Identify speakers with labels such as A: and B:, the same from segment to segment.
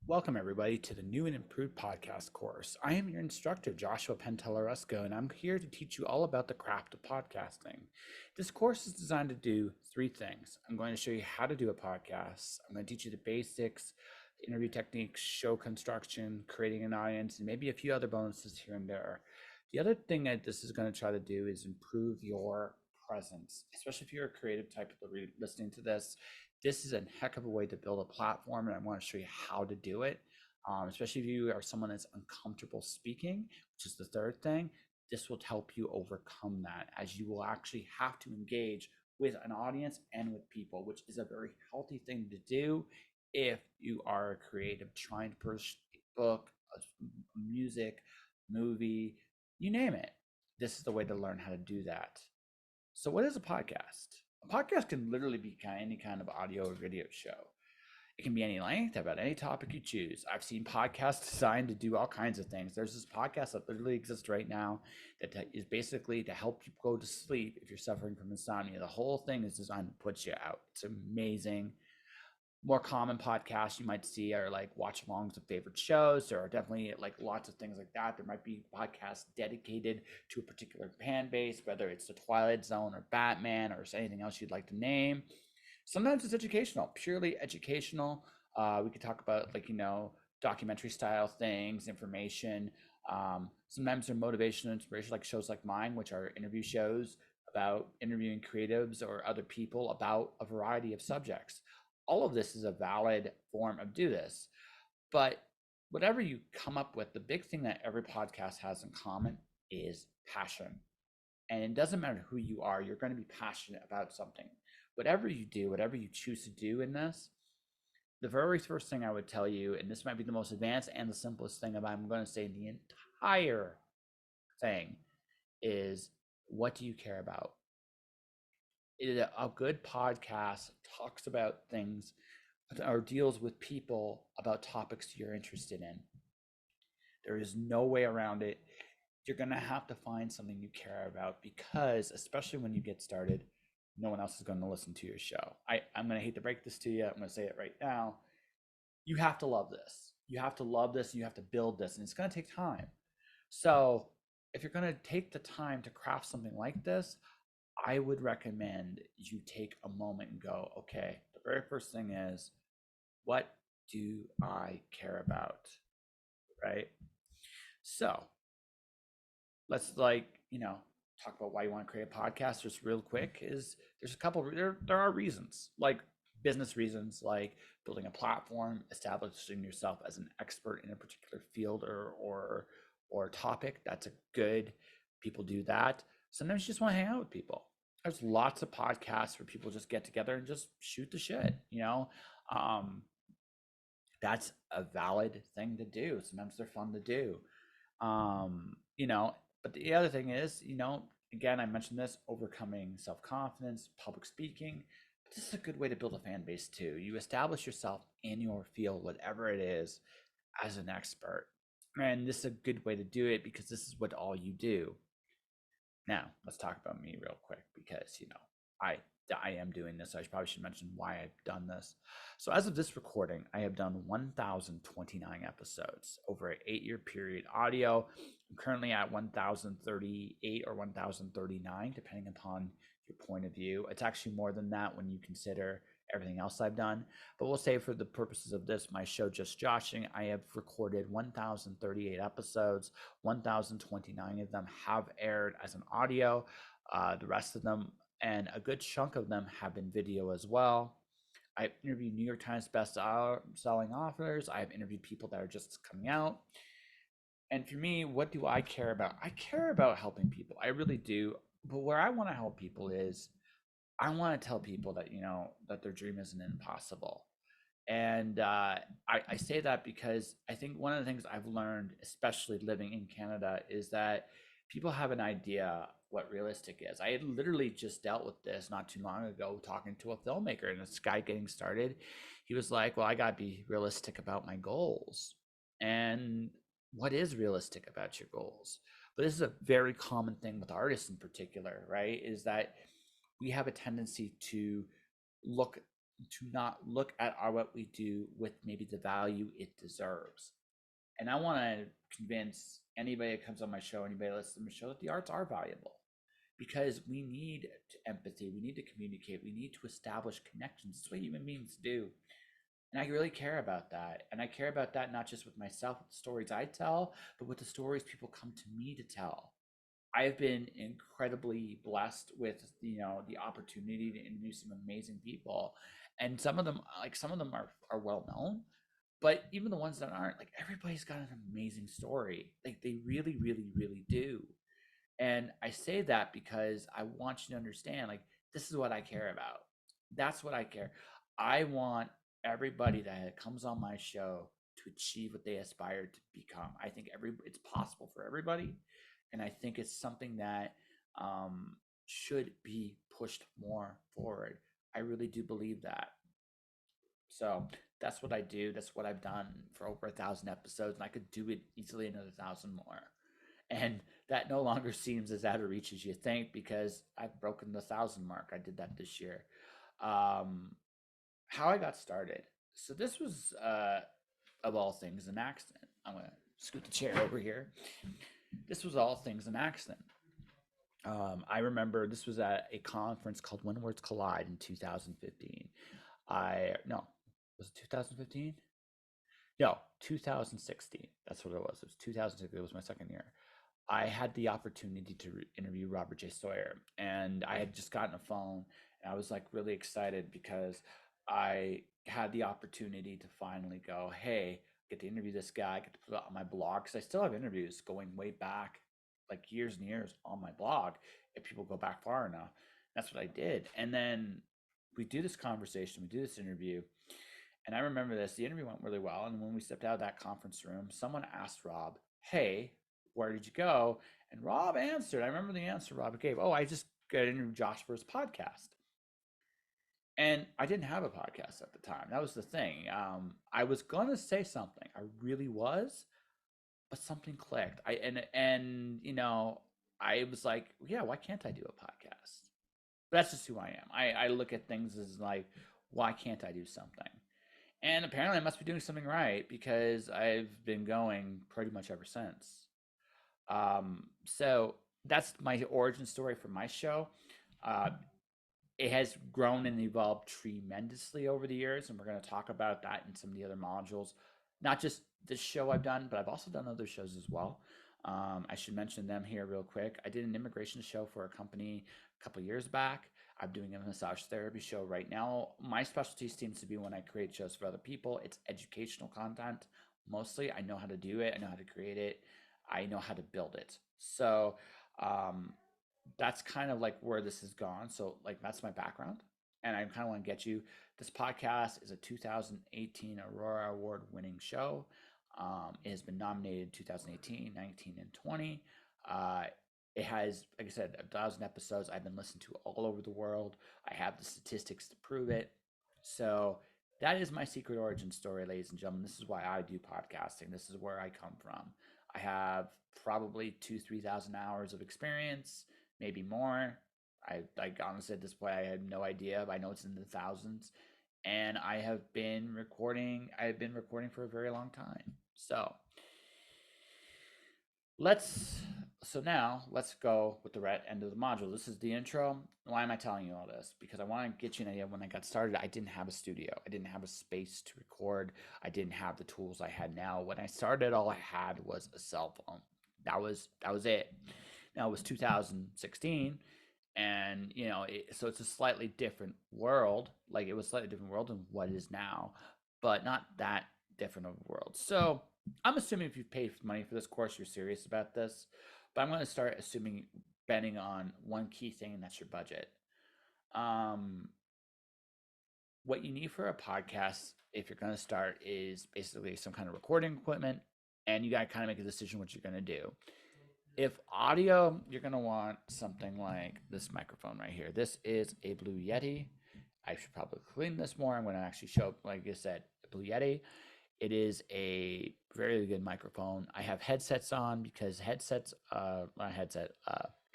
A: Welcome, everybody, to the new and improved podcast course. I am your instructor, Joshua Penteleresco, and I'm here to teach you all about the craft of podcasting. This course is designed to do three things. I'm going to show you how to do a podcast, I'm going to teach you the basics, the interview techniques, show construction, creating an audience, and maybe a few other bonuses here and there. The other thing that this is going to try to do is improve your presence, especially if you're a creative type of listening to this. This is a heck of a way to build a platform, and I want to show you how to do it. Especially if you are someone that's uncomfortable speaking, which is the third thing. This will help you overcome that, as you will actually have to engage with an audience and with people, which is a very healthy thing to do if you are a creative trying to push a book, music, movie, you name it. This is the way to learn how to do that. So, what is a podcast? A podcast can literally be any kind of audio or video show. It can be any length, about any topic you choose. I've seen podcasts designed to do all kinds of things. There's this podcast that literally exists right now that is basically to help you go to sleep if you're suffering from insomnia. The whole thing is designed to put you out. It's amazing. More common podcasts you might see are like watch alongs of favorite shows. There are definitely like lots of things like that. There might be podcasts dedicated to a particular fan base, whether it's the Twilight Zone or Batman or anything else you'd like to name. Sometimes it's educational, purely educational. We could talk about documentary style things, information. Sometimes they're motivational, inspiration, like shows like mine, which are interview shows about interviewing creatives or other people about a variety of subjects. All of this is a valid form of do this, but whatever you come up with, the big thing that every podcast has in common is passion. And it doesn't matter who you are, you're going to be passionate about something. Whatever you do, whatever you choose to do in this, the very first thing I would tell you, and this might be the most advanced and the simplest thing I'm going to say the entire thing, is what do you care about? A good podcast talks about things or deals with people about topics you're interested in. There is no way around it. You're going to have to find something you care about, because especially when you get started, no one else is going to listen to your show. I'm going to hate to break this to you. I'm going to say it right now. You have to love this. You have to love this. And you have to build this, and it's going to take time. So if you're going to take the time to craft something like this, I would recommend you take a moment and go, okay, the very first thing is, what do I care about? Right? So let's talk about why you want to create a podcast just real quick. Is there's a couple there are reasons, like business reasons, like building a platform, establishing yourself as an expert in a particular field or topic. That's a good, people do that. Sometimes you just want to hang out with people. There's lots of podcasts where people just get together and just shoot the shit. um that's a valid thing to do. Sometimes they're fun to do. um you know but the other thing is, again, I mentioned this, overcoming self-confidence, public speaking. But this is a good way to build a fan base too. You establish yourself in your field, whatever it is, as an expert, and this is a good way to do it because this is what all you do. Now let's talk about me real quick, because I I am doing this. I probably should mention why I've done this. So as of this recording, I have done 1,029 episodes over an 8-year period audio. I'm currently at 1,038 or 1,039, depending upon your point of view. It's actually more than that when you consider everything else I've done. But we'll say, for the purposes of this, my show Just Joshing, I have recorded 1,038 episodes. 1,029 of them have aired as an audio. The rest of them, and a good chunk of them, have been video as well. I've interviewed New York Times best-selling authors. I've interviewed people that are just coming out. And for me, what do I care about? I care about helping people. I really do. But where I want to help people is, I want to tell people that, that their dream isn't impossible. And I say that because I think one of the things I've learned, especially living in Canada, is that people have an idea what realistic is. I had literally just dealt with this not too long ago, talking to a filmmaker, and this guy getting started. He was like, well, I got to be realistic about my goals. And what is realistic about your goals? But this is a very common thing with artists in particular, right? Is that we have a tendency to look to not look at what we do with maybe the value it deserves. And I want to convince anybody that comes on my show, anybody that listens to my show, that the arts are valuable because we need empathy, we need to communicate, we need to establish connections. That's what human beings do. And I really care about that. And I care about that not just with myself, with the stories I tell, but with the stories people come to me to tell. I've been incredibly blessed with the opportunity to interview some amazing people, and some of them are well known, but even the ones that aren't, like, everybody's got an amazing story. Like, they really, really, really do. And I say that because I want you to understand, like, this is what I care about. That's what I care. I want everybody that comes on my show to achieve what they aspire to become. I think it's possible for everybody, and I think it's something that should be pushed more forward. I really do believe that. So that's what I do. That's what I've done for over 1,000 episodes, and I could do it easily another 1,000 more. And that no longer seems as out of reach as you think because I've broken the 1,000 mark. I did that this year. Um, how I got started. So this was, of all things, an accident. I'm gonna scoot the chair over here. This was all things an accident. I remember this was at a conference called When Words Collide in 2015. I no, was it 2015? No, 2016. That's what it was. It was 2016. It was my second year. I had the opportunity to interview Robert J. Sawyer, and I had just gotten a phone, and I was like really excited because I had the opportunity to finally go, hey, get to interview this guy, get to put it on my blog because I still have interviews going way back, like years and years on my blog. If people go back far enough, that's what I did, and then we do this conversation, we do this interview, and I remember this. The interview went really well. And when we stepped out of that conference room, someone asked Rob, hey, where did you go? And Rob answered. I remember the answer Rob gave. Oh, I just got to interview Josh for his podcast. And I didn't have a podcast at the time. That was the thing. I was going to say something. I really was, but something clicked. I was like, yeah, why can't I do a podcast? But that's just who I am. I look at things as like, why can't I do something? And apparently, I must be doing something right because I've been going pretty much ever since. So that's my origin story for my show. Uh, it has grown and evolved tremendously over the years, and we're going to talk about that in some of the other modules. Not just this show I've done, but I've also done other shows as well. I should mention them here real quick. I did an immigration show for a company a couple years back. I'm doing a massage therapy show right now. My specialty seems to be when I create shows for other people. It's educational content mostly. I know how to do it. I know how to create it. I know how to build it. So um, that's kind of like where this has gone. So, like, that's my background. And I kind of want to get you. This podcast is a 2018 Aurora Award winning show. It has been nominated 2018, 19, and 20. Uh, it has, like I said, 1,000 episodes. I've been listened to all over the world. I have the statistics to prove it. So, that is my secret origin story, ladies and gentlemen. This is why I do podcasting. This is where I come from. I have probably 3,000 hours of experience, maybe more. I honestly at this point I had no idea. I know it's in the thousands, and I have been recording. I've been recording for a very long time. So let's now let's go with the right end of the module. This is the intro. Why am I telling you all this? Because I want to get you an idea. When I got started, I didn't have a studio. I didn't have a space to record. I didn't have the tools I had now. When I started, all I had was a cell phone. That was it. Now it was 2016, and so it's a slightly different world. Like, it was a slightly different world than what it is now, but not that different of a world. So I'm assuming if you've paid money for this course, you're serious about this. But I'm going to start assuming betting on one key thing, and that's your budget. Um, what you need for a podcast, if you're going to start, is basically some kind of recording equipment, and you got to kind of make a decision what you're going to do. If audio, you're going to want something like this microphone right here. This is a Blue Yeti. I should probably clean this more. I'm going to actually show, like I said, a Blue Yeti. It is a very good microphone. I have headsets on because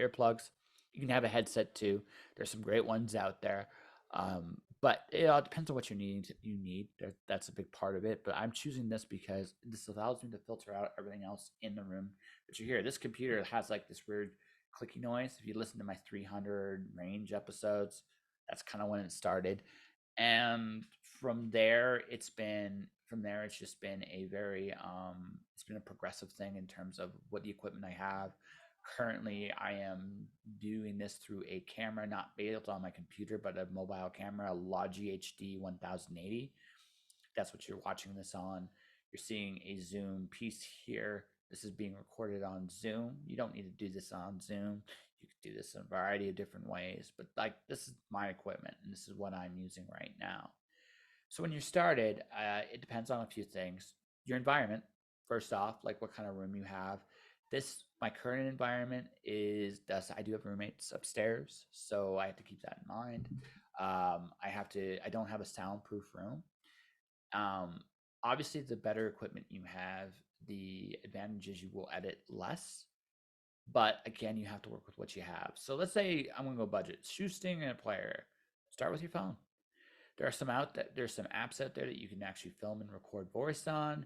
A: earplugs. You can have a headset too. There's some great ones out there. But it all depends on what you need. That's a big part of it. But I'm choosing this because this allows me to filter out everything else in the room that you hear. This computer has like this weird clicky noise. If you listen to my 300 range episodes, that's kind of when it started. And from there it's just been a very it's been a progressive thing in terms of what the equipment I have. Currently I am doing this through a camera not built on my computer, but a mobile camera, a Logi HD 1080. That's what you're watching this on. You're seeing a Zoom piece here. This is being recorded on Zoom. You don't need to do this on Zoom. You could do this in a variety of different ways, but like this is my equipment and this is what I'm using right now. So when you started, it depends on a few things. Your environment, first off, like what kind of room you have. This my current environment is does I do have roommates upstairs, so I have to keep that in mind. I don't have a soundproof room. Um, Obviously, the better equipment you have, the advantages you will edit less. But again, you have to work with what you have. So let's say I'm gonna go budget, shoestring and a player. Start with your phone. There's some apps out there that you can actually film and record voice on.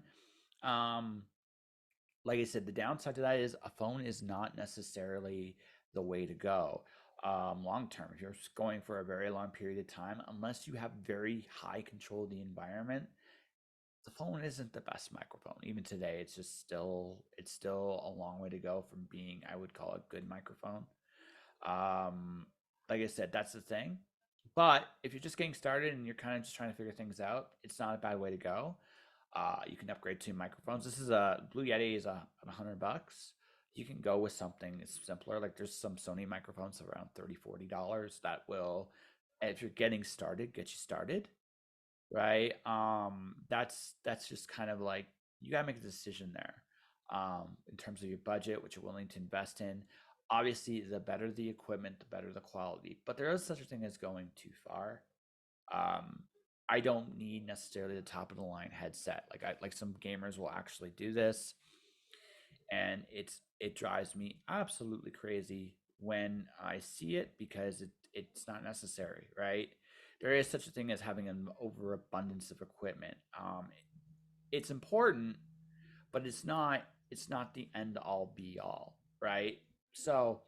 A: Um, like I said, the downside to that is a phone is not necessarily the way to go. Long term, if you're going for a very long period of time, unless you have very high control of the environment, the phone isn't the best microphone. Even today, it's still a long way to go from being, I would call, a good microphone. Um, like I said, that's the thing. But if you're just getting started and you're kind of just trying to figure things out, it's not a bad way to go. You can upgrade to microphones. This is a Blue Yeti is $100. You can go with something simpler. Like there's some Sony microphones around $30-$40 that will, if you're getting started, get you started, right? That's just kind of like you gotta make a decision there, in terms of your budget, what you're willing to invest in. Obviously, the better the equipment, the better the quality. But there is such a thing as going too far. Um, I don't need necessarily the top of the line headset. Like some gamers will actually do this, and it drives me absolutely crazy when I see it because it's not necessary, right? There is such a thing as having an overabundance of equipment. It's important, but it's not the end all be all, right? So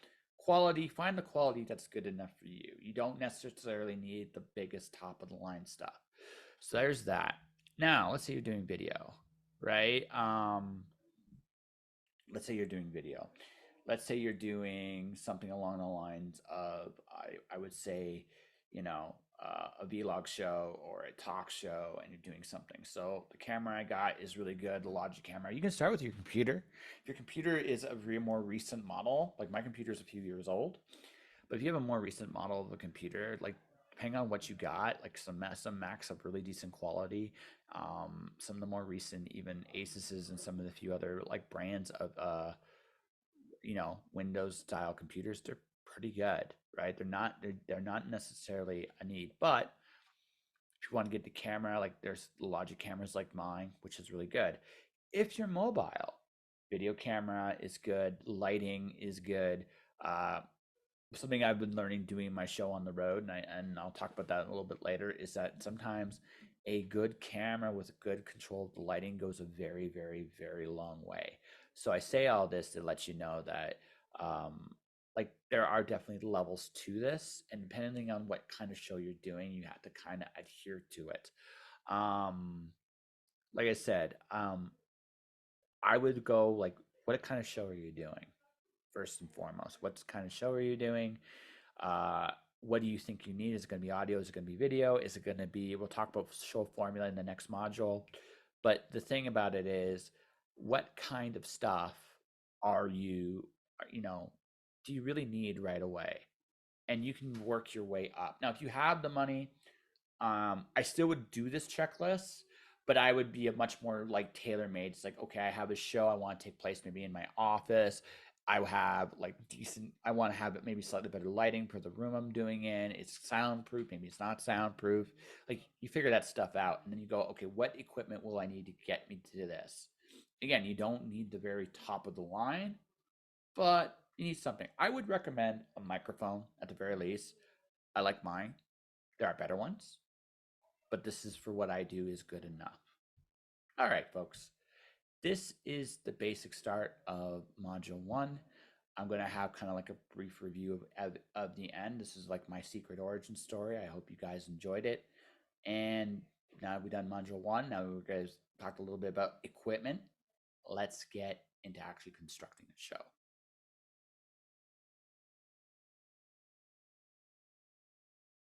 A: find the quality that's good enough for you. You don't necessarily need the biggest top of the line stuff. So there's that. Now let's say you're doing video, right? Let's say you're doing video. Let's say you're doing something along the lines of, I would say, a vlog show or a talk show, and you're doing something. So the camera I got is really good, the Logic camera. You can start with your computer. If your computer is a more recent model, like my computer is a few years old, but if you have a more recent model of a computer, like depending on what you got, like some Macs have really decent quality. Some of the more recent, even Asus's and some of the few other like brands of Windows style computers, they're pretty good, right? They're not necessarily a need, but if you want to get the camera, like there's Logic cameras like mine, which is really good. If you're mobile, video camera is good, lighting is good. Uh, Something I've been learning doing my show on the road, and I'll talk about that a little bit later, is that sometimes a good camera with a good control of the lighting goes a very, very, very long way. So I say all this to let you know that, like, there are definitely levels to this, and depending on what kind of show you're doing, you have to kind of adhere to it. Um, like I said, I would go like, what kind of show are you doing? First and foremost, what kind of show are you doing? uh, what do you think you need? Is it going to be audio? Is it going to be video? Is it going to be, we'll talk about show formula in the next module. But the thing about it is, what kind of stuff are you, you know, do you really need right away? And you can work your way up. Now, if you have the money, I still would do this checklist, but I would be a much more like tailor made. It's like, okay, I have a show I want to take place maybe in my office. I have like decent, I want to have it maybe slightly better lighting for the room I'm doing in. It's soundproof, maybe it's not soundproof. Like you figure that stuff out and then you go, okay, what equipment will I need to get me to this? Again, you don't need the very top of the line, but you need something. I would recommend a microphone at the very least. I like mine. There are better ones. but this is for what I do is good enough. All right, folks. This is the basic start of Module 1. I'm going to have kind of like a brief review of the end. This is like my secret origin story. I hope you guys enjoyed it. And now we've done Module 1. Now we're going to talk a little bit about equipment. Let's get into actually constructing the show.